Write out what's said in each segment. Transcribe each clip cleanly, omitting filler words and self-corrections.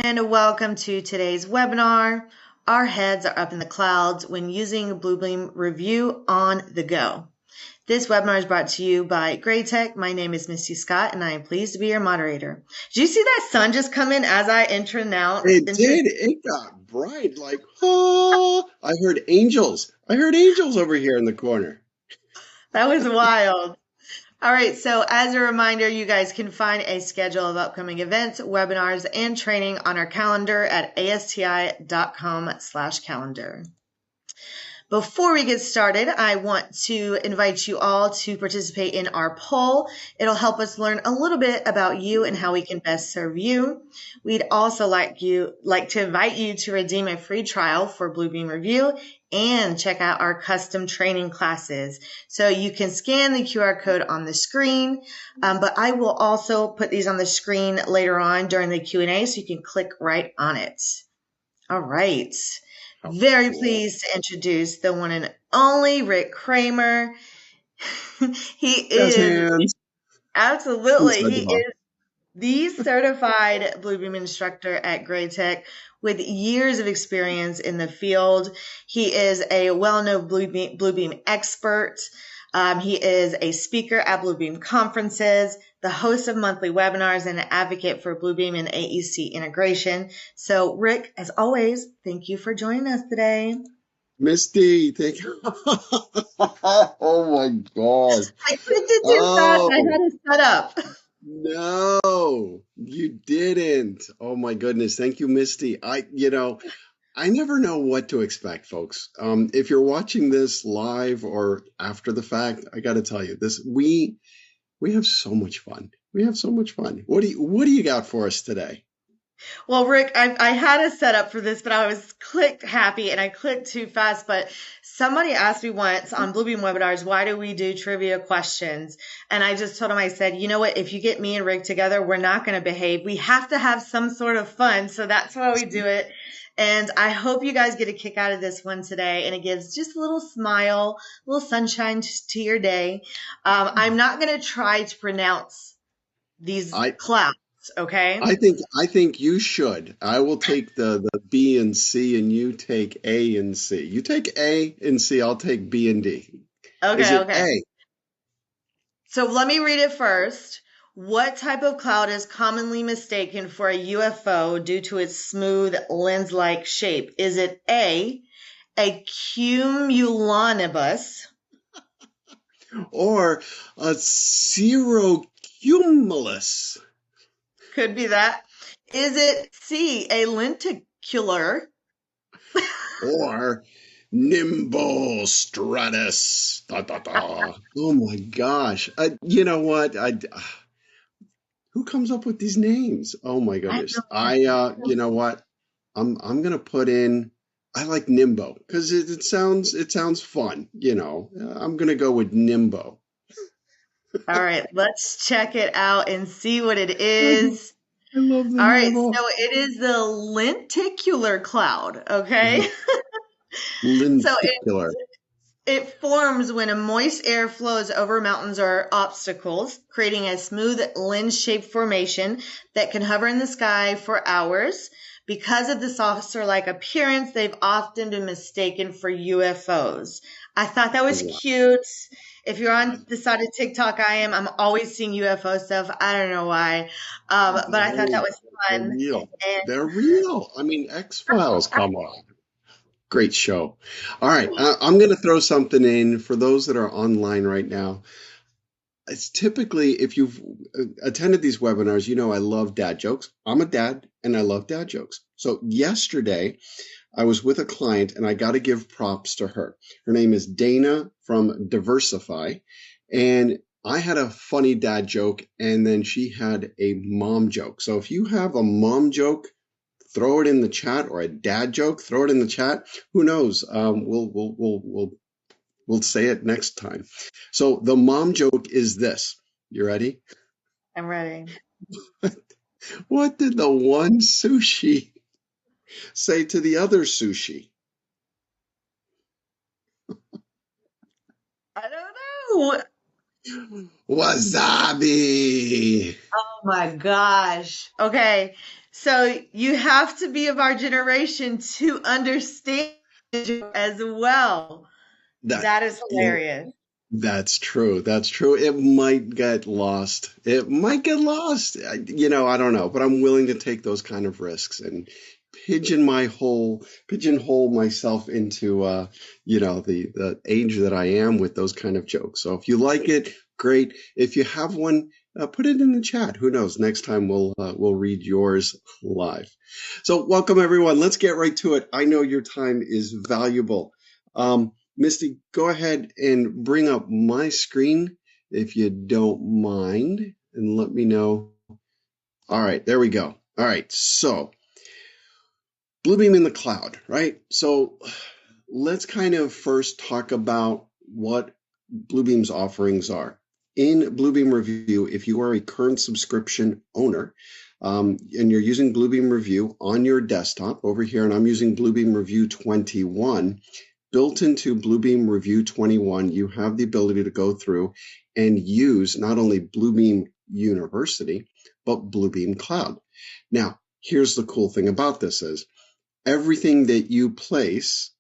And welcome to today's webinar. Our heads are up in the clouds when using Bluebeam Revu on the go. This webinar is brought to you by GRAITEC. My name is Misty Scott, and I am pleased to be your moderator. Did you see that sun just come in as I announced? It did. It got bright. Like, oh, I heard angels. I heard angels over here in the corner. That was wild. All right, so as a reminder, you guys can find a schedule of upcoming events, webinars, and training on our calendar at asti.com/calendar. Before we get started, I want to invite you all to participate in our poll. It'll help us learn a little bit about you and how we can best serve you. We'd also like to invite you to redeem a free trial for Bluebeam Revu and check out our custom training classes. So you can scan the QR code on the screen, but I will also put these on the screen later on during the Q&A so you can click right on it. All right. Very pleased to introduce the one and only Rick Kramer. He is absolutely, he is the certified Bluebeam instructor at GRAITEC with years of experience in the field. He is a well-known Bluebeam expert. He is a speaker at Bluebeam conferences, the host of monthly webinars, and an advocate for Bluebeam and AEC integration. So, Rick, as always, thank you for joining us today. Misty, thank you. Oh my God. I clicked it too fast. I had to set up. No, you didn't. Oh my goodness. Thank you, Misty. I never know what to expect, folks. If you're watching this live or after the fact, I got to tell you this, we have so much fun. We have so much fun. What do you got for us today? Well, Rick, I had a setup for this, but I was clicked happy and I clicked too fast. But somebody asked me once on Bluebeam webinars, why do we do trivia questions? And I just told him, I said, you know what? If you get me and Rick together, we're not going to behave. We have to have some sort of fun. So that's why we do it. And I hope you guys get a kick out of this one today. And it gives just a little smile, a little sunshine to your day. I'm not going to try to pronounce these clouds. Okay. I think you should. I will take the B and C, and you take A and C. You take A and C. I'll take B and D. Okay. Okay. A? So let me read it first. What type of cloud is commonly mistaken for a UFO due to its smooth lens-like shape? Is it A cumulonimbus, or a cirrocumulus? Could be that. Is it C, a lenticular? Or nimbostratus? Da, da, da. Oh my gosh. You know what? Who comes up with these names? Oh my goodness. You know what? I'm gonna put in. I like Nimbo because it sounds fun. I'm gonna go with Nimbo. All right, let's check it out and see what it is. I love the All right, Nimbo. so it is the lenticular cloud, okay? Lenticular. It forms when a moist air flows over mountains or obstacles, creating a smooth lens-shaped formation that can hover in the sky for hours. Because of the saucer-like appearance, they've often been mistaken for UFOs. I thought that was cute. If you're on the side of TikTok, I'm always seeing UFO stuff. I don't know why. But I thought that was fun. They're real. I mean, X-Files, come on. Great show. All right. I'm going to throw something in for those that are online right now. It's typically, if you've attended these webinars, you know I love dad jokes. I'm a dad and I love dad jokes. So yesterday I was with a client and I got to give props to her. Her name is Dana from Diversify. And I had a funny dad joke and then she had a mom joke. So if you have a mom joke, throw it in the chat, or a dad joke, throw it in the chat. Who knows? We'll say it next time. So the mom joke is this. You ready? I'm ready. What did the one sushi say to the other sushi? I don't know. Wasabi. Oh my gosh. Okay. So you have to be of our generation to understand as well. That, That is you know, hilarious. that's true. That's true. It might get lost. It might get lost. I don't know, but I'm willing to take those kind of risks and pigeonhole myself into, the age that I am with those kind of jokes. So if you like it, great. If you have one, put it in the chat. Who knows? Next time we'll read yours live. So welcome everyone. Let's get right to it. I know your time is valuable. Misty, go ahead and bring up my screen if you don't mind and let me know. All right, there we go. All right, so Bluebeam in the cloud, right? So let's kind of first talk about what Bluebeam's offerings are. In Bluebeam Revu, if you are a current subscription owner, and you're using Bluebeam Revu on your desktop over here, and I'm using Bluebeam Revu 21, built into Bluebeam Revu 21, you have the ability to go through and use not only Bluebeam University, but Bluebeam Cloud. Now, here's the cool thing about this is everything that you place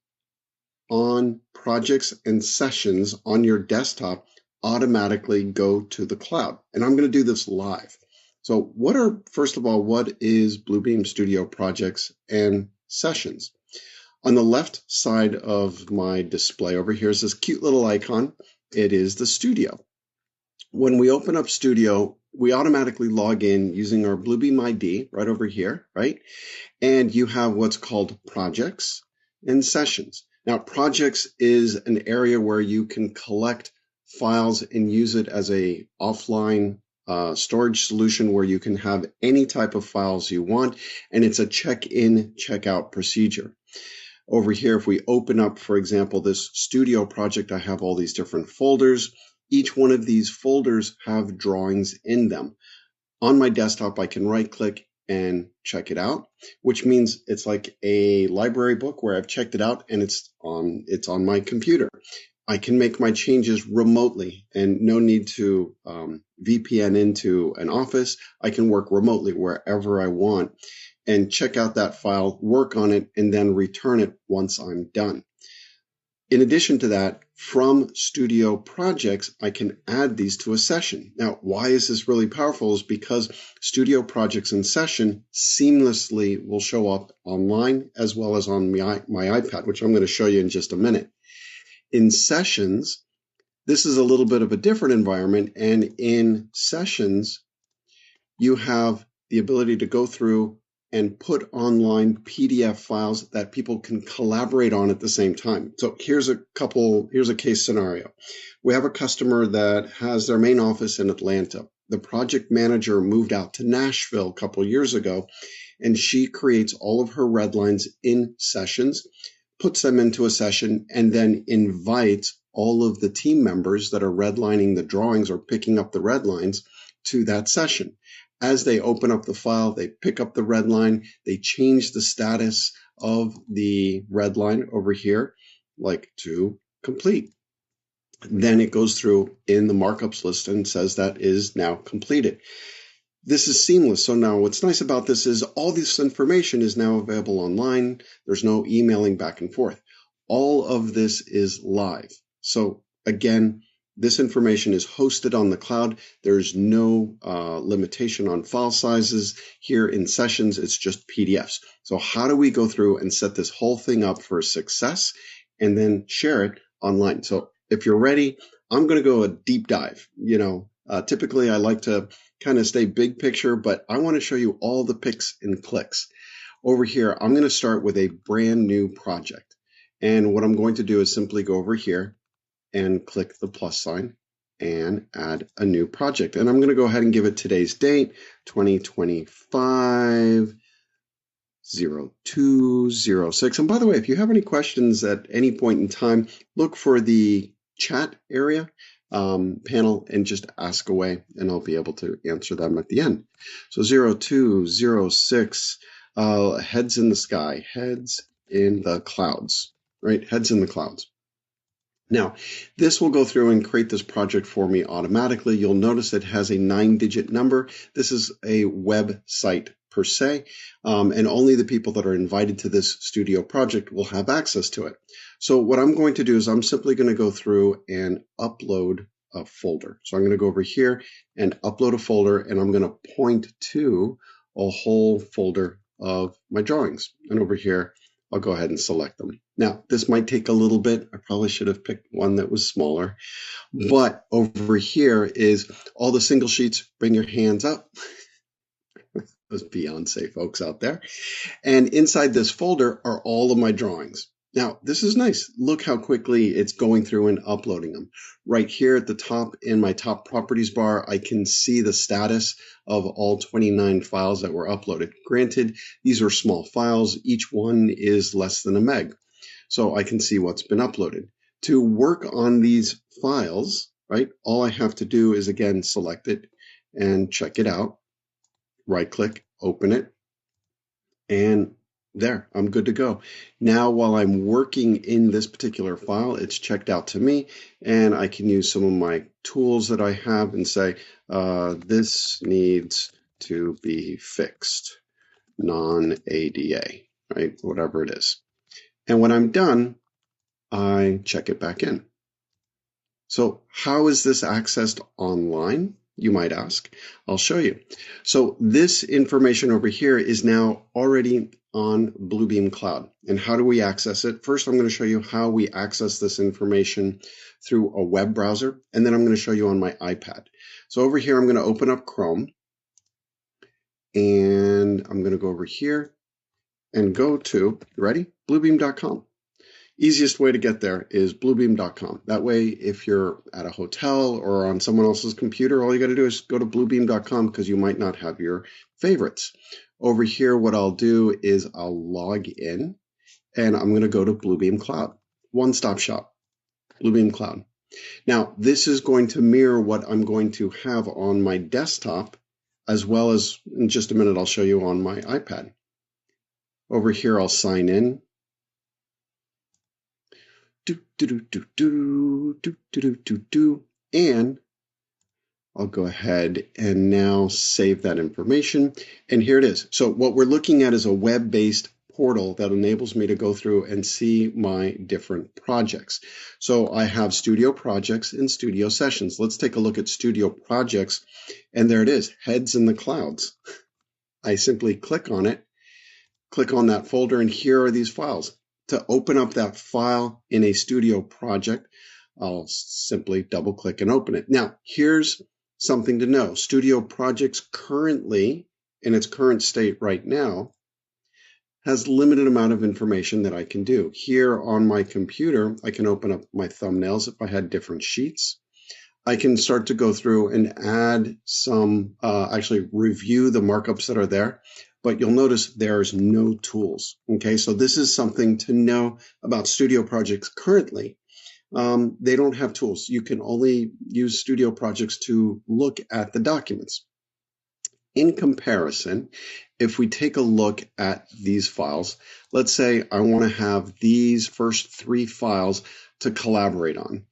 on projects and sessions on your desktop automatically go to the cloud. And I'm going to do this live. So first of all, what is Bluebeam Studio projects and sessions? On the left side of my display over here is this cute little icon. It is the studio. When we open up Studio, we automatically log in using our Bluebeam ID right over here, right? And you have what's called projects and sessions. Now, projects is an area where you can collect files and use it as a offline storage solution where you can have any type of files you want, and it's a check-in, check-out procedure. Over here, if we open up, for example, this studio project, I have all these different folders. Each one of these folders have drawings in them. On my desktop, I can right-click and check it out, which means it's like a library book where I've checked it out and it's on my computer. I can make my changes remotely and no need to VPN into an office. I can work remotely wherever I want and check out that file, work on it, and then return it once I'm done. In addition to that, from Studio Projects, I can add these to a session. Now, why is this really powerful is because Studio Projects and Session seamlessly will show up online as well as on my iPad, which I'm going to show you in just a minute. In Sessions, this is a little bit of a different environment, and in Sessions, you have the ability to go through and put online PDF files that people can collaborate on at the same time. So here's a case scenario. We have a customer that has their main office in Atlanta. The project manager moved out to Nashville a couple years ago, and she creates all of her red lines in sessions, puts them into a session, and then invites all of the team members that are redlining the drawings or picking up the red lines to that session. As they open up the file, they pick up the red line, they change the status of the red line over here, like to complete. Then it goes through in the markups list and says that is now completed. This is seamless. So now what's nice about this is all this information is now available online. There's no emailing back and forth. All of this is live. So again, this information is hosted on the cloud. There's no limitation on file sizes. Here in Sessions, it's just PDFs. So how do we go through and set this whole thing up for success and then share it online? So if you're ready, I'm going to go a deep dive. Typically I like to kind of stay big picture, but I want to show you all the picks and clicks. Over here, I'm going to start with a brand new project. And what I'm going to do is simply go over here and click the plus sign and add a new project. And I'm going to go ahead and give it today's date, 2025-02-06. And by the way, if you have any questions at any point in time, look for the chat area panel and just ask away, and I'll be able to answer them at the end. So 0206, heads in the sky, heads in the clouds, right? Heads in the clouds. Now, this will go through and create this project for me automatically. You'll notice it has a 9-digit number. This is a website per se, and only the people that are invited to this studio project will have access to it. So what I'm going to do is I'm simply going to go through and upload a folder. So I'm going to go over here and upload a folder, and I'm going to point to a whole folder of my drawings. And over here, I'll go ahead and select them. Now, this might take a little bit. I probably should have picked one that was smaller. But over here is all the single sheets. Bring your hands up. Those Beyonce folks out there. And inside this folder are all of my drawings. Now, this is nice. Look how quickly it's going through and uploading them. Right here at the top in my top properties bar, I can see the status of all 29 files that were uploaded. Granted, these are small files. Each one is less than a meg. So I can see what's been uploaded. To work on these files, right, all I have to do is, again, select it and check it out. Right-click, open it, and there, I'm good to go. Now, while I'm working in this particular file, it's checked out to me, and I can use some of my tools that I have and say, this needs to be fixed, non-ADA, right, whatever it is. And when I'm done, I check it back in. So how is this accessed online? You might ask. I'll show you. So this information over here is now already on Bluebeam Cloud. And how do we access it? First, I'm going to show you how we access this information through a web browser, and then I'm going to show you on my iPad. So over here, I'm going to open up Chrome, and I'm going to go over here and go to, ready? Bluebeam.com. Easiest way to get there is bluebeam.com. That way, if you're at a hotel or on someone else's computer, all you got to do is go to bluebeam.com because you might not have your favorites. Over here, what I'll do is I'll log in, and I'm going to go to Bluebeam Cloud. One-stop shop, Bluebeam Cloud. Now, this is going to mirror what I'm going to have on my desktop, as well as, in just a minute, I'll show you on my iPad. Over here, I'll sign in. And I'll go ahead and now save that information. And here it is. So what we're looking at is a web-based portal that enables me to go through and see my different projects. So I have studio projects and studio sessions. Let's take a look at studio projects. And there it is, Heads in the Clouds. I simply click on it, click on that folder, and here are these files. To open up that file in a studio project, I'll simply double click and open it. Now, here's something to know. Studio projects currently, in its current state right now, has limited amount of information that I can do. Here on my computer, I can open up my thumbnails if I had different sheets. I can start to go through and add some, actually review the markups that are there. But you'll notice there's no tools. Okay, so this is something to know about studio projects currently. They don't have tools. You can only use studio projects to look at the documents. In comparison, if we take a look at these files, let's say I want to have these first 3 files to collaborate on.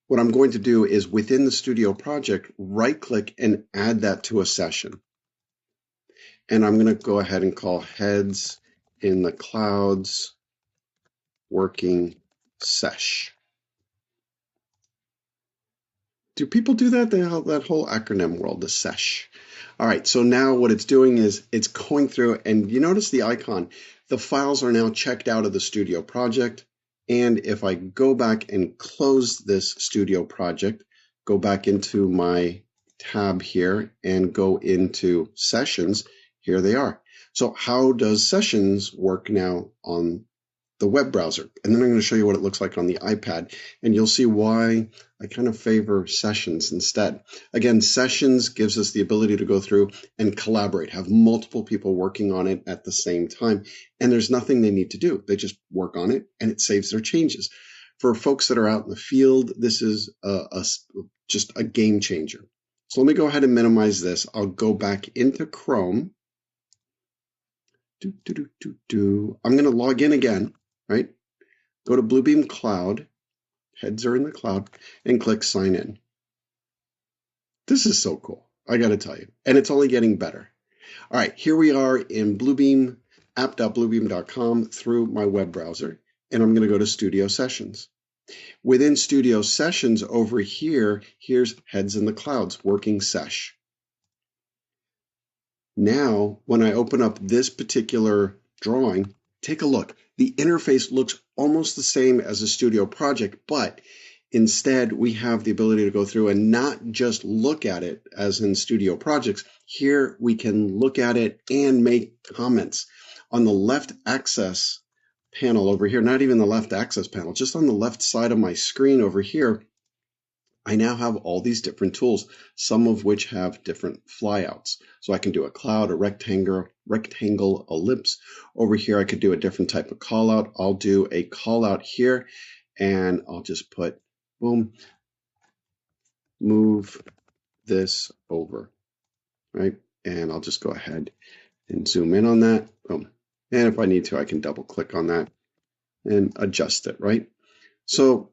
What I'm going to do is within the studio project, right-click and add that to a session. And I'm going to go ahead and call Heads in the Clouds Working Sesh. Do people do that? That whole acronym world, the sesh. All right, so now what it's doing is it's going through, and you notice the icon. The files are now checked out of the studio project. And if I go back and close this studio project, go back into my tab here and go into sessions, here they are. So how does sessions work now on the web browser? And then I'm going to show you what it looks like on the iPad, and you'll see why I kind of favor sessions instead. Again, sessions gives us the ability to go through and collaborate, have multiple people working on it at the same time, and there's nothing they need to do. They just work on it, and it saves their changes. For folks that are out in the field, this is just a game changer. So let me go ahead and minimize this. I'll go back into Chrome. I'm going to log in again, right? Go to Bluebeam Cloud, Heads are in the cloud, and click Sign In. This is so cool, I got to tell you, and it's only getting better. All right, here we are in Bluebeam, app.bluebeam.com through my web browser, and I'm going to go to Studio Sessions. Within Studio Sessions over here, here's Heads in the Clouds, Working Sesh. Now, when I open up this particular drawing, take a look. The interface looks almost the same as a studio project, but instead we have the ability to go through and not just look at it as in studio projects. Here we can look at it and make comments. On the left access panel over here, not even the left access panel, just on the left side of my screen over here, I now have all these different tools, some of which have different flyouts. So I can do a cloud, a rectangle, ellipse. Over here, I could do a different type of call out. I'll do a call out here, and I'll just put, boom, move this over, right? And I'll just go ahead and zoom in on that, boom. And if I need to, I can double click on that and adjust it, right? So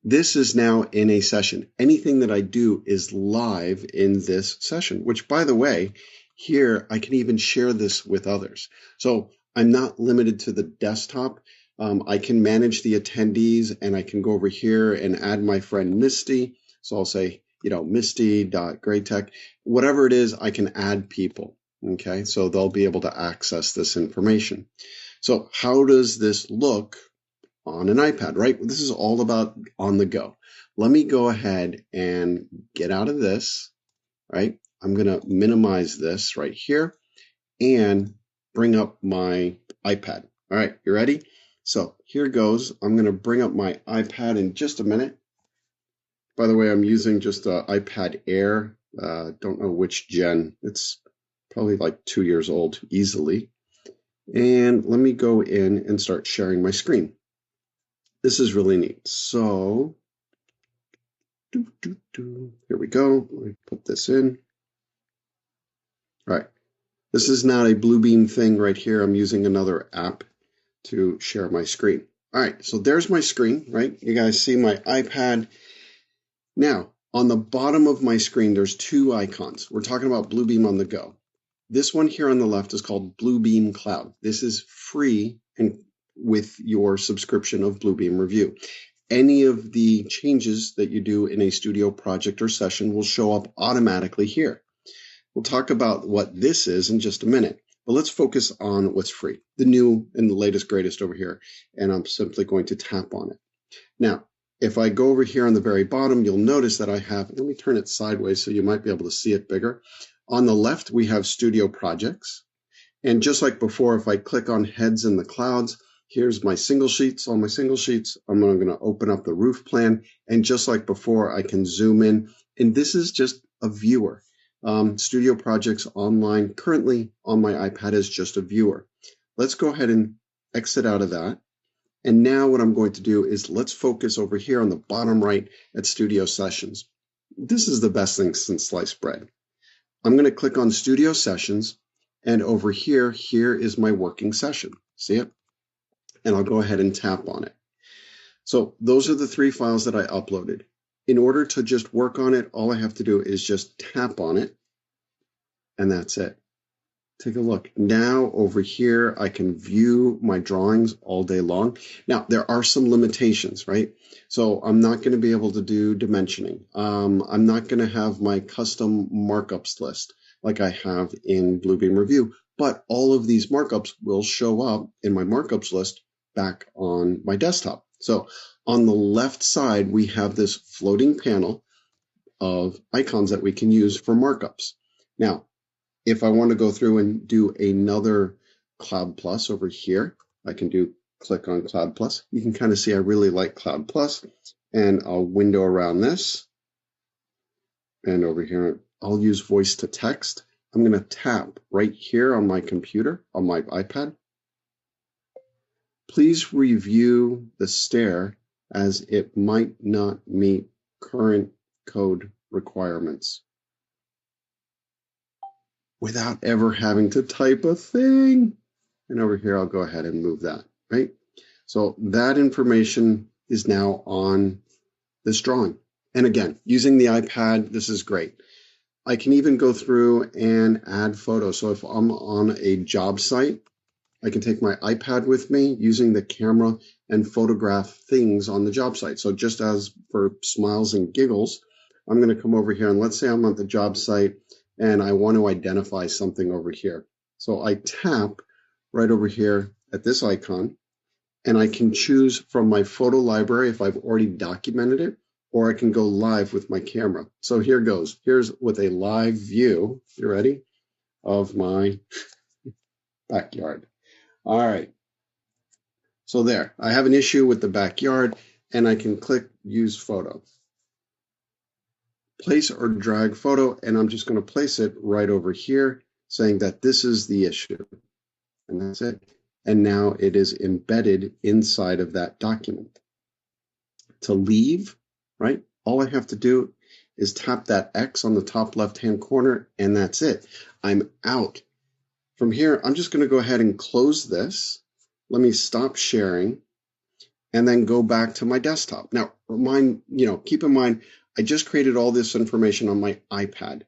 this is now in a session. Anything that I do is live in this session, which, by the way, here I can even share this with others. So I'm not limited to the desktop. I can manage the attendees, and I can go over here and add my friend Misty. So I'll say, misty.GRAITEC, whatever it is, I can add people. Okay, so they'll be able to access this information. So how does this look on an iPad, right? This is all about on the go. Let me go ahead and get out of this, right? I'm going to minimize this right here and bring up my iPad. All right, you ready? So here goes. I'm going to bring up my iPad in just a minute. By the way, I'm using just an iPad Air. Don't know which gen. It's probably like 2 years old easily. And let me go in and start sharing my screen. This is really neat. So, here we go. Let me put this in. All right. This is not a Bluebeam thing right here. I'm using another app to share my screen. All right. So there's my screen, right? You guys see my iPad. Now, on the bottom of my screen, there's two icons. We're talking about Bluebeam on the go. This one here on the left is called Bluebeam Cloud. This is free and with your subscription of Bluebeam Revu. Any of the changes that you do in a studio project or session will show up automatically here. We'll talk about what this is in just a minute, but let's focus on what's free, the new and the latest, greatest over here, and I'm simply going to tap on it. Now, if I go over here on the very bottom, you'll notice that I have, let me turn it sideways so you might be able to see it bigger. On the left, we have studio projects, and just like before, if I click on Heads in the Clouds, here's my single sheets. On my single sheets, I'm going to open up the roof plan. And just like before, I can zoom in. And this is just a viewer. Studio Projects Online currently on my iPad is just a viewer. Let's go ahead and exit out of that. And now what I'm going to do is let's focus over here on the bottom right at Studio Sessions. This is the best thing since sliced bread. I'm going to click on Studio Sessions. And over here, here is my working session. See it? And I'll go ahead and tap on it. So those are the three files that I uploaded. In order to just work on it, all I have to do is just tap on it, and that's it. Take a look. Now over here, I can view my drawings all day long. Now, there are some limitations, right? So I'm not going to be able to do dimensioning. I'm not going to have my custom markups list like I have in Bluebeam Revu, but all of these markups will show up in my markups list back on my desktop. So on the left side, we have this floating panel of icons that we can use for markups. Now, if I want to go through and do another Cloud Plus over here, I can click on Cloud Plus. You can kind of see I really like Cloud Plus, and I'll window around this. And over here, I'll use voice to text. I'm going to tap right here on my computer, on my iPad. Please review the stair as it might not meet current code requirements, without ever having to type a thing. And over here, I'll go ahead and move that, right? So that information is now on this drawing. And again, using the iPad, this is great. I can even go through and add photos. So if I'm on a job site, I can take my iPad with me using the camera and photograph things on the job site. So just as for smiles and giggles, I'm going to come over here and let's say I'm at the job site and I want to identify something over here. So I tap right over here at this icon and I can choose from my photo library if I've already documented it, or I can go live with my camera. So here goes. Here's with a live view, you ready, of my backyard. All right. So there, I have an issue with the backyard and I can click use photo. Place or drag photo, and I'm just going to place it right over here saying that this is the issue. And that's it. And now it is embedded inside of that document. To leave, right? All I have to do is tap that X on the top left-hand corner, and that's it. I'm out. From here, I'm just going to go ahead and close this. Let me stop sharing and then go back to my desktop. Now, keep in mind, I just created all this information on my iPad.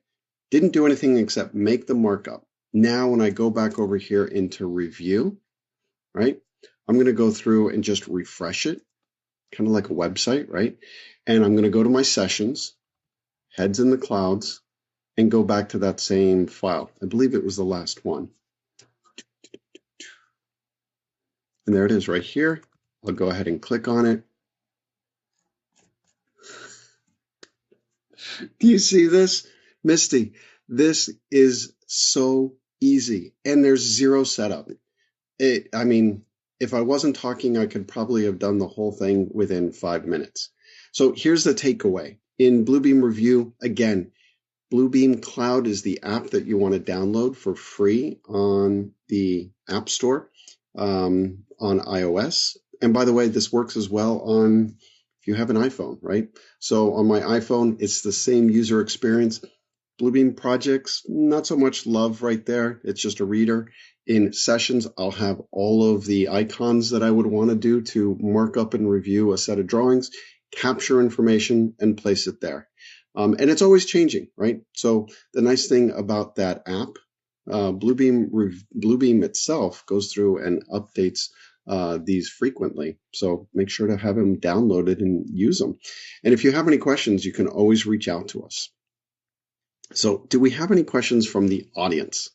Didn't do anything except make the markup. Now, when I go back over here into review, right, I'm going to go through and just refresh it, kind of like a website, right? And I'm going to go to my sessions, heads in the clouds, and go back to that same file. I believe it was the last one. And there it is right here. I'll go ahead and click on it. Do you see this? Misty, this is so easy and there's zero setup. If I wasn't talking, I could probably have done the whole thing within 5 minutes. So here's the takeaway. In Bluebeam Revu, again, Bluebeam Cloud is the app that you want to download for free on the App Store on iOS. And by the way, this works as well on if you have an iPhone, right? So on my iPhone, it's the same user experience. Bluebeam projects, not so much love right there. It's just a reader. In sessions, I'll have all of the icons that I would want to do to mark up and review a set of drawings, capture information, and place it there. And it's always changing, right? So the nice thing about that app, Bluebeam itself goes through and updates these frequently. So make sure to have them downloaded and use them. And if you have any questions, you can always reach out to us. So do we have any questions from the audience?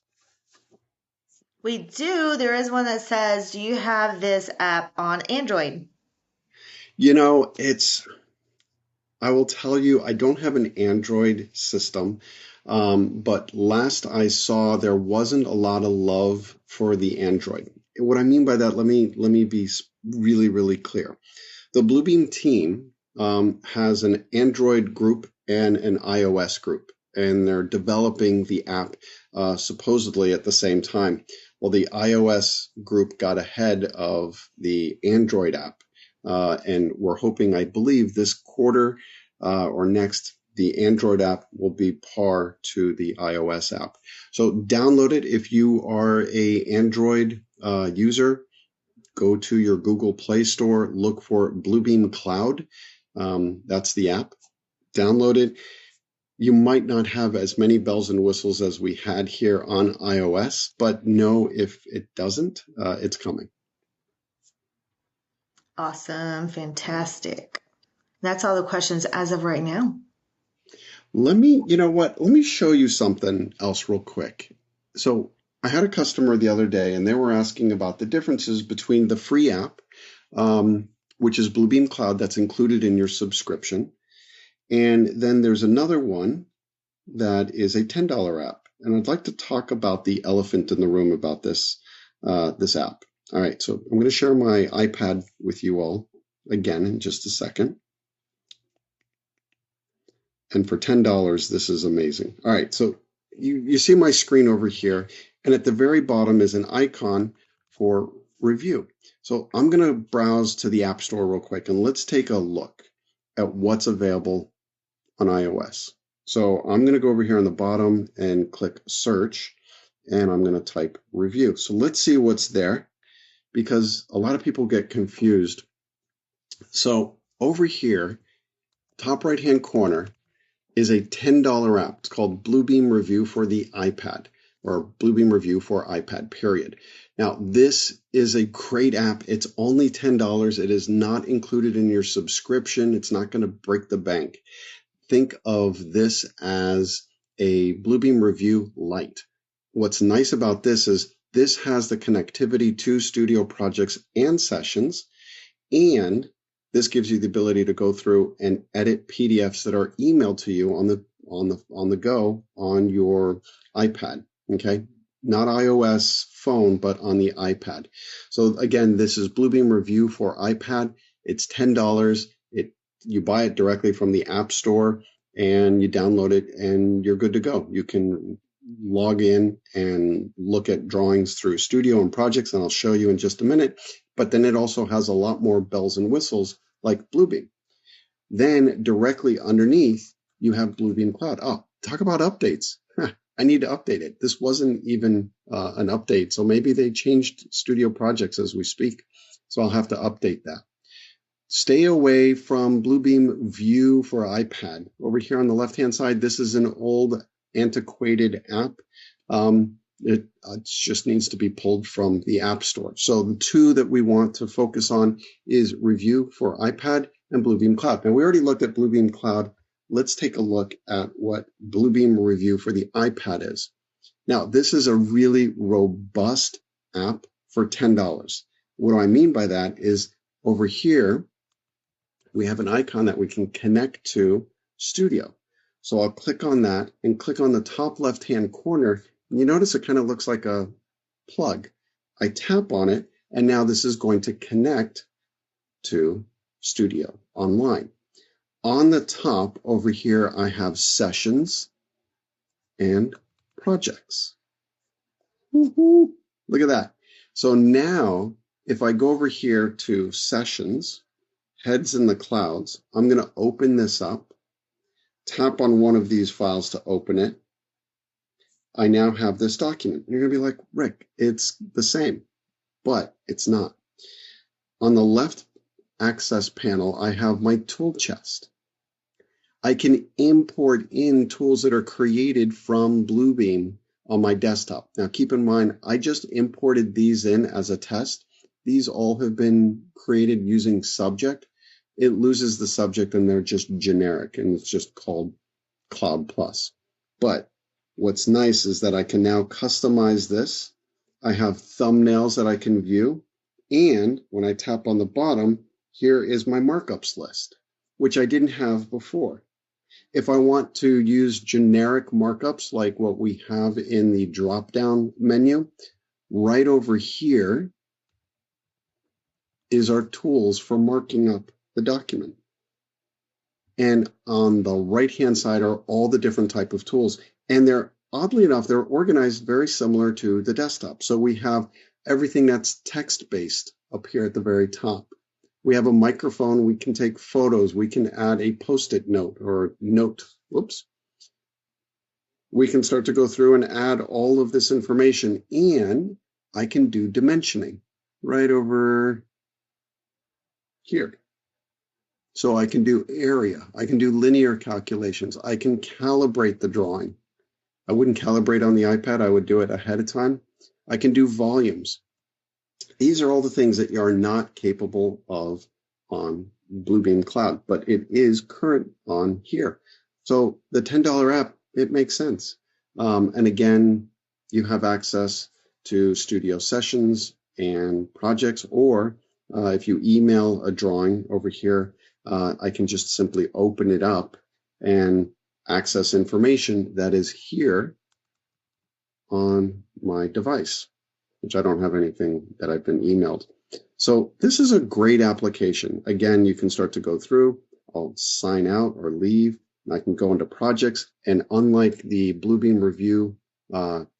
We do. There is one that says, do you have this app on Android? I will tell you, I don't have an Android system, but last I saw, there wasn't a lot of love for the Android. What I mean by that, let me be really, really clear. The Bluebeam team has an Android group and an iOS group, and they're developing the app supposedly at the same time. Well, the iOS group got ahead of the Android app, and we're hoping, I believe, this quarter or next, the Android app will be par to the iOS app. So download it if you are an Android user. Go to your Google Play Store, look for Bluebeam Cloud. That's the app. Download it. You might not have as many bells and whistles as we had here on iOS, but know if it doesn't, it's coming. Awesome. Fantastic. That's all the questions as of right now. Let me show you something else real quick. So I had a customer the other day, and they were asking about the differences between the free app, which is Bluebeam Cloud, that's included in your subscription. And then there's another one that is a $10 app. And I'd like to talk about the elephant in the room about this app. All right, so I'm going to share my iPad with you all again in just a second. And for $10, this is amazing. All right, so you see my screen over here, and at the very bottom is an icon for review. So I'm going to browse to the App Store real quick, and let's take a look at what's available on iOS. So I'm going to go over here on the bottom and click search, and I'm going to type review. So let's see what's there, because a lot of people get confused. So over here, top right-hand corner, is a $10 app. It's called Bluebeam Revu for the iPad, or Bluebeam Revu for iPad, period. Now, this is a great app. It's only $10. It is not included in your subscription. It's not going to break the bank. Think of this as a Bluebeam Revu Lite. What's nice about this is this has the connectivity to studio projects and sessions, and this gives you the ability to go through and edit PDFs that are emailed to you on the go on your iPad. Okay, not iOS phone, but on the iPad. So again, this is Bluebeam Revu for iPad. It's $10. You buy it directly from the App Store and you download it and you're good to go. You can log in and look at drawings through Studio and projects, and I'll show you in just a minute. But then it also has a lot more bells and whistles like Bluebeam. Then directly underneath, you have Bluebeam Cloud. Oh, talk about updates. I need to update it. This wasn't even an update, so maybe they changed Studio projects as we speak. So I'll have to update that. Stay away from Bluebeam View for iPad. Over here on the left-hand side, this is an old, antiquated app. It just needs to be pulled from the App Store. So the two that we want to focus on is Revu for iPad and Bluebeam Cloud. Now, we already looked at Bluebeam Cloud. Let's take a look at what Bluebeam Revu for the iPad is. Now, this is a really robust app for $10. What do I mean by that is over here, we have an icon that we can connect to Studio. So I'll click on that and click on the top left-hand corner. And you notice it kind of looks like a plug. I tap on it, and now this is going to connect to Studio Online. On the top over here, I have Sessions and Projects. Woo-hoo. Look at that. So now, if I go over here to Sessions, Heads in the Clouds, I'm going to open this up, tap on one of these files to open it. I now have this document. You're going to be like, Rick, it's the same, but it's not. On the left access panel, I have my tool chest. I can import in tools that are created from Bluebeam on my desktop. Now, keep in mind, I just imported these in as a test. These all have been created using Subject. It loses the subject and they're just generic, and it's just called Cloud Plus. But what's nice is that I can now customize this. I have thumbnails that I can view. And when I tap on the bottom, here is my markups list, which I didn't have before. If I want to use generic markups like what we have in the drop-down menu, right over here is our tools for marking up the document. And on the right-hand side are all the different type of tools. And they're, oddly enough, they're organized very similar to the desktop. So we have everything that's text-based up here at the very top. We have a microphone. We can take photos. We can add a Post-it note or note. Whoops. We can start to go through and add all of this information. And I can do dimensioning right over here. So I can do area. I can do linear calculations. I can calibrate the drawing. I wouldn't calibrate on the iPad. I would do it ahead of time. I can do volumes. These are all the things that you are not capable of on Bluebeam Cloud, but it is current on here. So the $10 app, it makes sense. And again, you have access to Studio Sessions and projects, or if you email a drawing over here, I can just simply open it up and access information that is here on my device, which I don't have anything that I've been emailed. So this is a great application. Again, you can start to go through. I'll sign out or leave, and I can go into projects. And unlike the Bluebeam Revu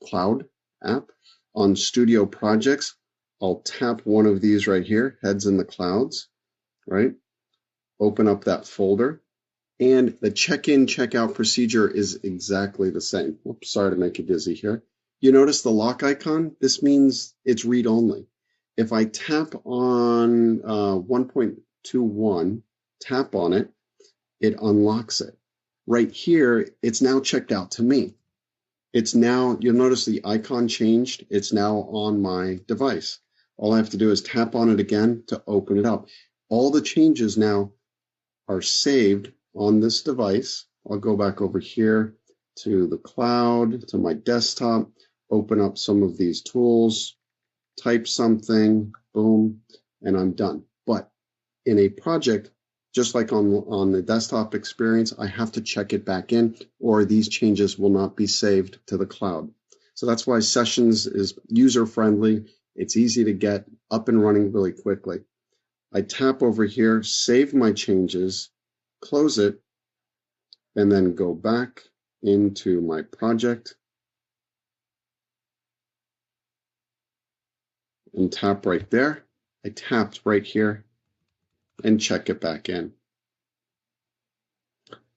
Cloud app, on Studio Projects, I'll tap one of these right here, Heads in the Clouds, right? Open up that folder. And the check-in, check-out procedure is exactly the same. Oops, sorry to make you dizzy here. You notice the lock icon? This means it's read-only. If I tap on 1.21, tap on it, it unlocks it. right here, it's now checked out to me. It's now, you'll notice the icon changed. It's now on my device. All I have to do is tap on it again to open it up. All the changes now are saved on this device. I'll go back over here to the cloud, to my desktop, open up some of these tools, type something, boom, and I'm done. But in a project, just like on the desktop experience, I have to check it back in, or these changes will not be saved to the cloud. So that's why Sessions is user-friendly. It's easy to get up and running really quickly. I tap over here, save my changes, close it, and then go back into my project and tap right there. I tapped right here and check it back in.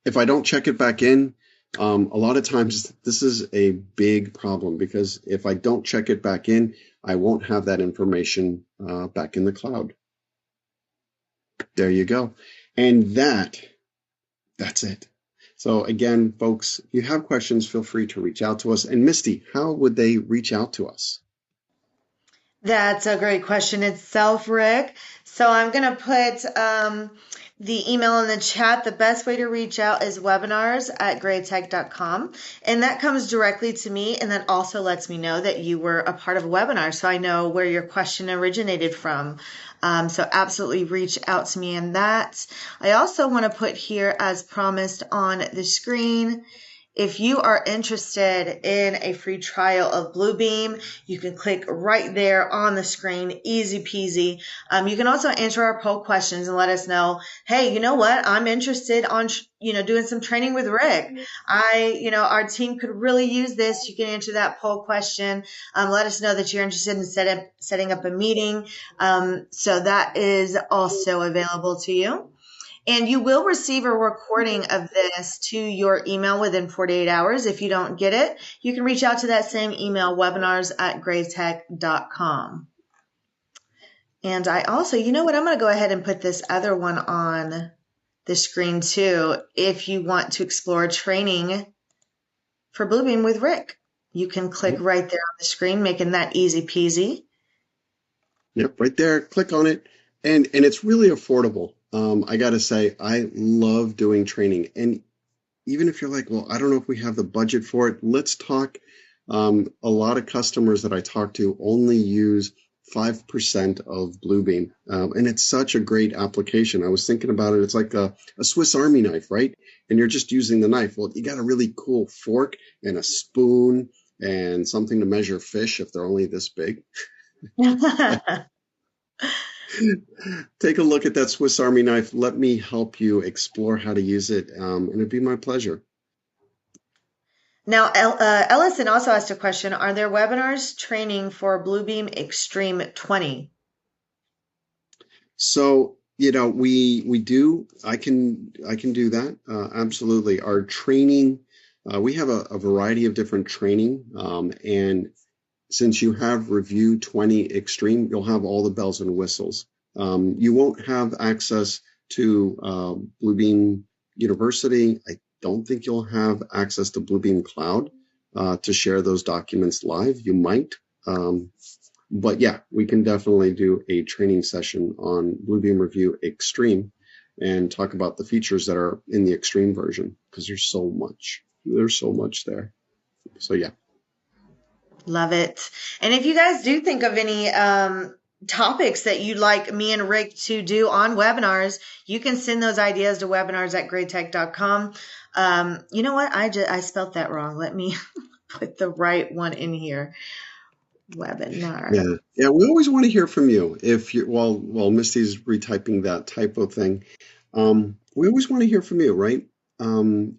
If I don't check it back in, a lot of times this is a big problem, because if I don't check it back in, I won't have that information back in the cloud. There you go. And that's it. So again, folks, if you have questions, feel free to reach out to us. And Misty, how would they reach out to us? That's a great question itself, Rick. So I'm going to put the email in the chat. The best way to reach out is webinars@graitec.com. And that comes directly to me. And that also lets me know that you were a part of a webinar, so I know where your question originated from. So absolutely reach out to me in that. I also want to put here, as promised on the screen, if you are interested in a free trial of Bluebeam, you can click right there on the screen, easy peasy. You can also answer our poll questions and let us know, hey, you know what? I'm interested on, doing some training with Rick. Our team could really use this. You can answer that poll question. Let us know that you're interested in setting up a meeting. So that is also available to you. And you will receive a recording of this to your email within 48 hours. If you don't get it, you can reach out to that same email, webinars@graitec.com. And I also, you know what, I'm going to go ahead and put this other one on the screen too. If you want to explore training for Bluebeam with Rick, you can click right there on the screen, making that easy peasy. Yep, right there. Click on it. And it's really affordable. I got to say, I love doing training. And even if you're like, well, I don't know if we have the budget for it, let's talk. A lot of customers that I talk to only use 5% of Bluebeam. And it's such a great application. I was thinking about it. It's like a Swiss Army knife, right? And you're just using the knife. Well, you got a really cool fork and a spoon and something to measure fish if they're only this big. Take a look at that Swiss Army knife. Let me help you explore how to use it, and it'd be my pleasure. Now, Ellison also asked a question. Are there webinars training for Bluebeam Extreme 20? So, we do. I can do that. Absolutely. Our training, we have a variety of different training, and since you have Revu 20 Extreme, you'll have all the bells and whistles. You won't have access to Bluebeam University. I don't think you'll have access to Bluebeam Cloud to share those documents live. You might. But yeah, we can definitely do a training session on Bluebeam Revu Extreme and talk about the features that are in the Extreme version, because there's so much. There's so much there. So yeah. Love it. And if you guys do think of any topics that you'd like me and Rick to do on webinars, you can send those ideas to webinars@graitec.com. You know what? I spelled that wrong. Let me put the right one in here. Webinar. Yeah. We always want to hear from you. If you while Misty's retyping that typo thing, we always want to hear from you, right?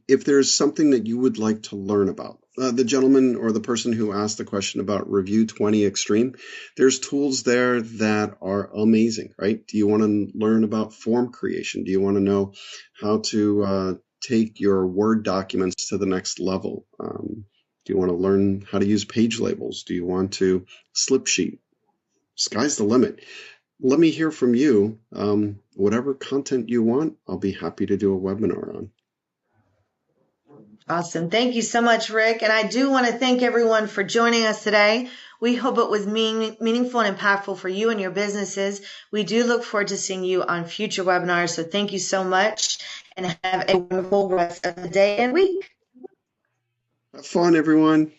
If there's something that you would like to learn about. The gentleman or the person who asked the question about Revu 20 Extreme, there's tools there that are amazing, right? Do you want to learn about form creation? Do you want to know how to take your Word documents to the next level? Do you want to learn how to use page labels? Do you want to slip sheet? Sky's the limit. Let me hear from you. Whatever content you want, I'll be happy to do a webinar on. Awesome. Thank you so much, Rick. And I do want to thank everyone for joining us today. We hope it was meaningful and impactful for you and your businesses. We do look forward to seeing you on future webinars. So thank you so much and have a wonderful rest of the day and week. Have fun, everyone.